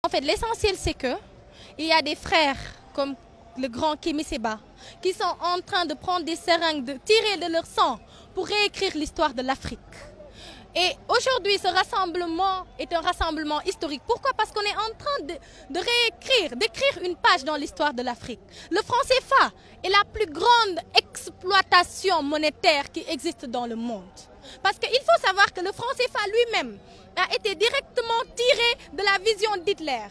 En fait, l'essentiel, c'est que il y a des frères comme le grand Kémy Séba qui sont en train de prendre des seringues, de tirer de leur sang pour réécrire l'histoire de l'Afrique. Et aujourd'hui, ce rassemblement est un rassemblement historique. Pourquoi? Parce qu'on est en train d'écrire une page dans l'histoire de l'Afrique. Le franc CFA est la plus grande exploitation monétaire qui existe dans le monde. Parce qu'il faut savoir que le franc CFA lui-même a été directement tiré de la vision d'Hitler.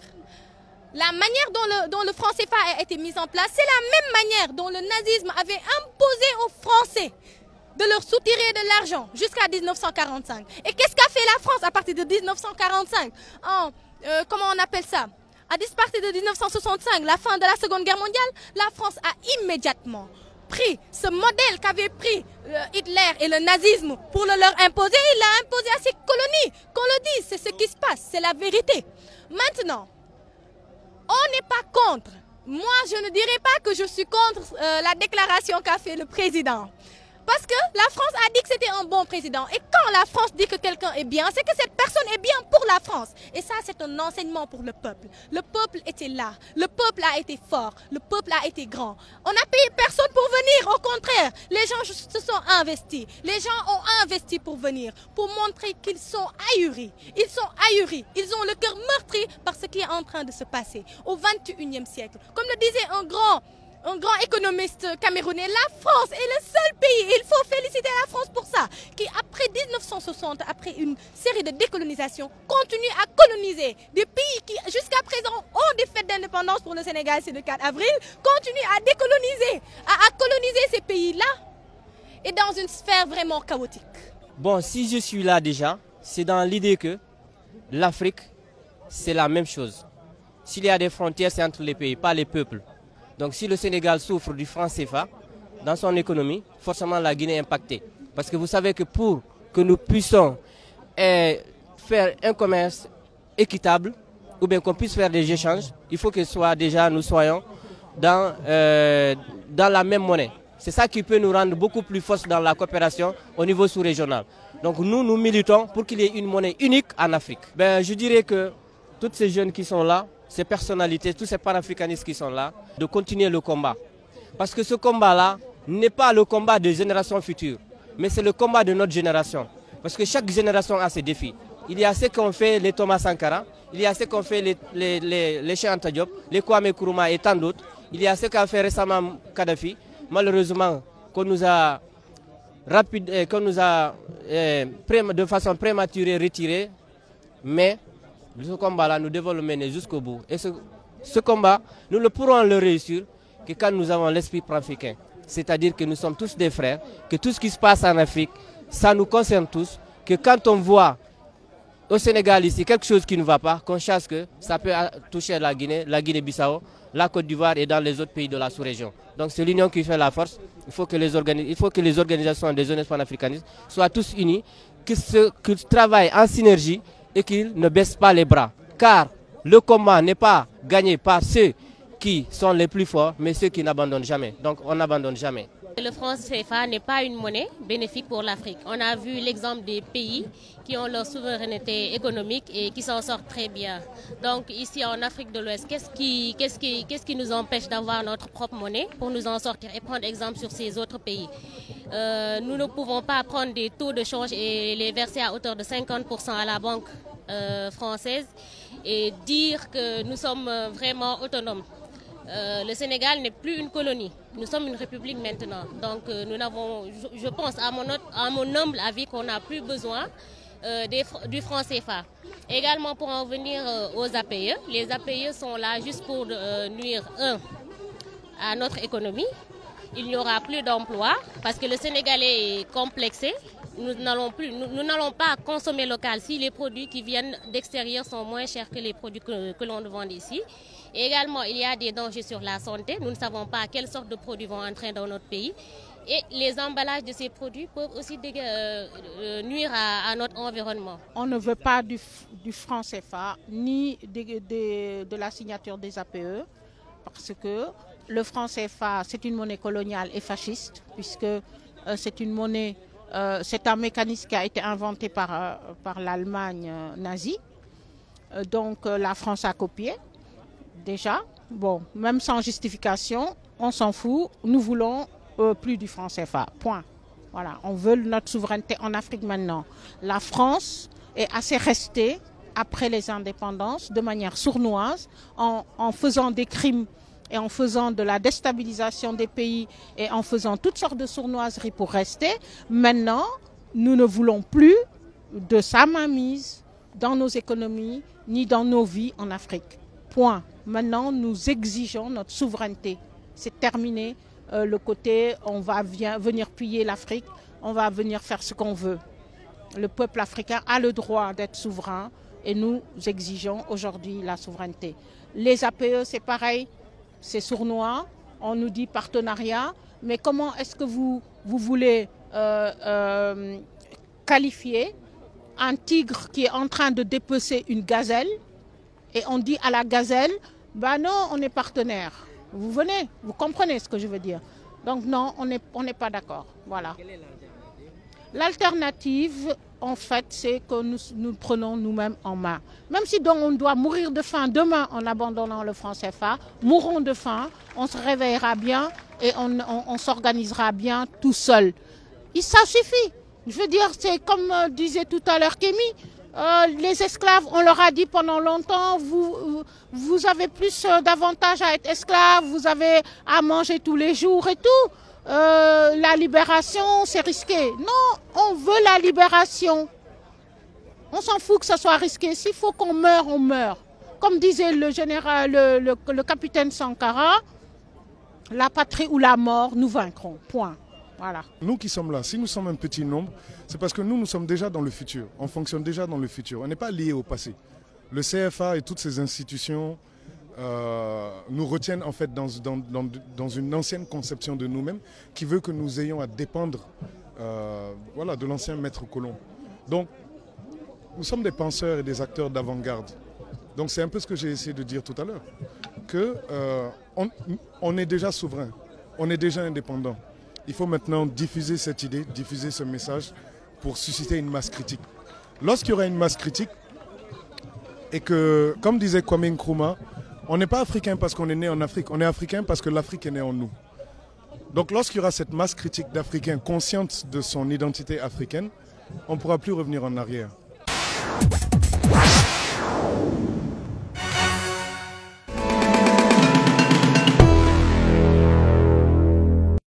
La manière dont le franc CFA a été mis en place, c'est la même manière dont le nazisme avait imposé aux Français de leur soutirer de l'argent jusqu'à 1945. Et qu'est-ce qu'a fait la France à partir de 1945? Comment on appelle ça? À partir de 1965, la fin de la Seconde Guerre mondiale, la France a immédiatement pris ce modèle qu'avait pris Hitler et le nazisme pour le leur imposer. Il l'a imposé à ses colonies. Qu'on le dise, c'est ce qui se passe, c'est la vérité. Maintenant, on n'est pas contre. Moi, je ne dirais pas que je suis contre la déclaration qu'a fait le président. Parce que la France a dit que c'était un bon président. Et quand la France dit que quelqu'un est bien, c'est que cette personne est bien pour la France. Et ça, c'est un enseignement pour le peuple. Le peuple était là. Le peuple a été fort. Le peuple a été grand. On n'a payé personne pour venir. Au contraire, les gens se sont investis. Les gens ont investi pour venir, pour montrer qu'ils sont ahuris. Ils sont ahuris. Ils ont le cœur meurtri par ce qui est en train de se passer au XXIe siècle. Comme le disait un grand économiste camerounais, la France est le seul pays, il faut féliciter la France pour ça, qui après 1960, après une série de décolonisations, continue à coloniser des pays qui jusqu'à présent ont des fêtes d'indépendance. Pour le Sénégal, c'est le 4 avril, continue à décoloniser, à coloniser ces pays-là, et dans une sphère vraiment chaotique. Bon, si je suis là déjà, c'est dans l'idée que l'Afrique, c'est la même chose. S'il y a des frontières, c'est entre les pays, pas les peuples. Donc si le Sénégal souffre du franc CFA dans son économie, forcément la Guinée est impactée. Parce que vous savez que pour que nous puissions faire un commerce équitable, ou bien qu'on puisse faire des échanges, il faut que nous soyons dans la même monnaie. C'est ça qui peut nous rendre beaucoup plus forts dans la coopération au niveau sous-régional. Donc nous militons pour qu'il y ait une monnaie unique en Afrique. Je dirais que tous ces jeunes qui sont là, ces personnalités, tous ces panafricanistes qui sont là, de continuer le combat. Parce que ce combat-là n'est pas le combat des générations futures, mais c'est le combat de notre génération. Parce que chaque génération a ses défis. Il y a ce qu'ont fait les Thomas Sankara, il y a ce qu'ont fait les Cheikh Anta Diop, les Kwame Nkrumah et tant d'autres. Il y a ce qu'a fait récemment Kadhafi, malheureusement qu'on nous a de façon prématurée retiré, mais ce combat-là, nous devons le mener jusqu'au bout. Et ce combat, nous ne pourrons le réussir que quand nous avons l'esprit panafricain. C'est-à-dire que nous sommes tous des frères, que tout ce qui se passe en Afrique, ça nous concerne tous, que quand on voit au Sénégal ici quelque chose qui ne va pas, qu'on sache que ça peut toucher la Guinée-Bissau, la Côte d'Ivoire et dans les autres pays de la sous-région. Donc c'est l'union qui fait la force. Il faut que les organisations des jeunesses panafricanistes soient tous unis, qu'ils travaillent en synergie et qu'ils ne baissent pas les bras. Car le combat n'est pas gagné par ceux qui sont les plus forts, mais ceux qui n'abandonnent jamais. Donc on n'abandonne jamais. Le franc CFA n'est pas une monnaie bénéfique pour l'Afrique. On a vu l'exemple des pays qui ont leur souveraineté économique et qui s'en sortent très bien. Donc ici en Afrique de l'Ouest, qu'est-ce qui nous empêche d'avoir notre propre monnaie pour nous en sortir et prendre exemple sur ces autres pays? Nous ne pouvons pas prendre des taux de change et les verser à hauteur de 50% à la banque française et dire que nous sommes vraiment autonomes. Le Sénégal n'est plus une colonie, nous sommes une république maintenant. Donc nous n'avons, je pense à mon humble avis, qu'on n'a plus besoin du franc CFA. Également pour en venir aux APE, les APE sont là juste pour nuire à notre économie. Il n'y aura plus d'emplois parce que le Sénégalais est complexé. Nous n'allons pas consommer local si les produits qui viennent d'extérieur sont moins chers que les produits que l'on vend ici. Et également, il y a des dangers sur la santé. Nous ne savons pas quelle sorte de produits vont entrer dans notre pays. Et les emballages de ces produits peuvent aussi nuire à notre environnement. On ne veut pas du franc CFA ni de la signature des APE parce que le franc CFA, c'est une monnaie coloniale et fasciste puisque c'est une monnaie, c'est un mécanisme qui a été inventé par l'Allemagne nazie. Donc la France a copié, déjà. Bon, même sans justification, on s'en fout. Nous voulons plus du franc CFA. Point. Voilà, on veut notre souveraineté en Afrique maintenant. La France est assez restée après les indépendances de manière sournoise en faisant des crimes et en faisant de la déstabilisation des pays et en faisant toutes sortes de sournoiseries pour rester. Maintenant, nous ne voulons plus de sa mainmise dans nos économies ni dans nos vies en Afrique. Point. Maintenant, nous exigeons notre souveraineté. C'est terminé. Le côté on va venir piller l'Afrique, on va venir faire ce qu'on veut. Le peuple africain a le droit d'être souverain et nous exigeons aujourd'hui la souveraineté. Les APE, c'est pareil, c'est sournois, on nous dit partenariat, mais comment est-ce que vous voulez qualifier un tigre qui est en train de dépecer une gazelle et on dit à la gazelle, bah non, on est partenaire. Vous venez, vous comprenez ce que je veux dire. Donc non, on n'est pas d'accord. Voilà. Quelle est l'alternative? L'alternative, en fait, c'est que nous prenons nous-mêmes en main. Même si donc on doit mourir de faim demain en abandonnant le franc CFA, mourons de faim, on se réveillera bien et on s'organisera bien tout seul. Et ça suffit. Je veux dire, c'est comme disait tout à l'heure Kémy, les esclaves, on leur a dit pendant longtemps, vous avez plus d'avantages à être esclave, vous avez à manger tous les jours et tout. La libération, c'est risqué. Non, on veut la libération. On s'en fout que ça soit risqué. S'il faut qu'on meure, on meurt. Comme disait le général, le capitaine Sankara, la patrie ou la mort, nous vaincrons. Point. Voilà. Nous qui sommes là, si nous sommes un petit nombre, c'est parce que nous sommes déjà dans le futur. On fonctionne déjà dans le futur. On n'est pas lié au passé. Le CFA et toutes ces institutions nous retiennent en fait dans une ancienne conception de nous-mêmes qui veut que nous ayons à dépendre voilà, de l'ancien maître colon. Donc, nous sommes des penseurs et des acteurs d'avant-garde. Donc c'est un peu ce que j'ai essayé de dire tout à l'heure. On est déjà souverain, on est déjà indépendant. Il faut maintenant diffuser cette idée, diffuser ce message pour susciter une masse critique. Lorsqu'il y aura une masse critique et que, comme disait Kwame Nkrumah, on n'est pas africain parce qu'on est né en Afrique, on est africain parce que l'Afrique est née en nous. Donc lorsqu'il y aura cette masse critique d'Africains consciente de son identité africaine, on ne pourra plus revenir en arrière.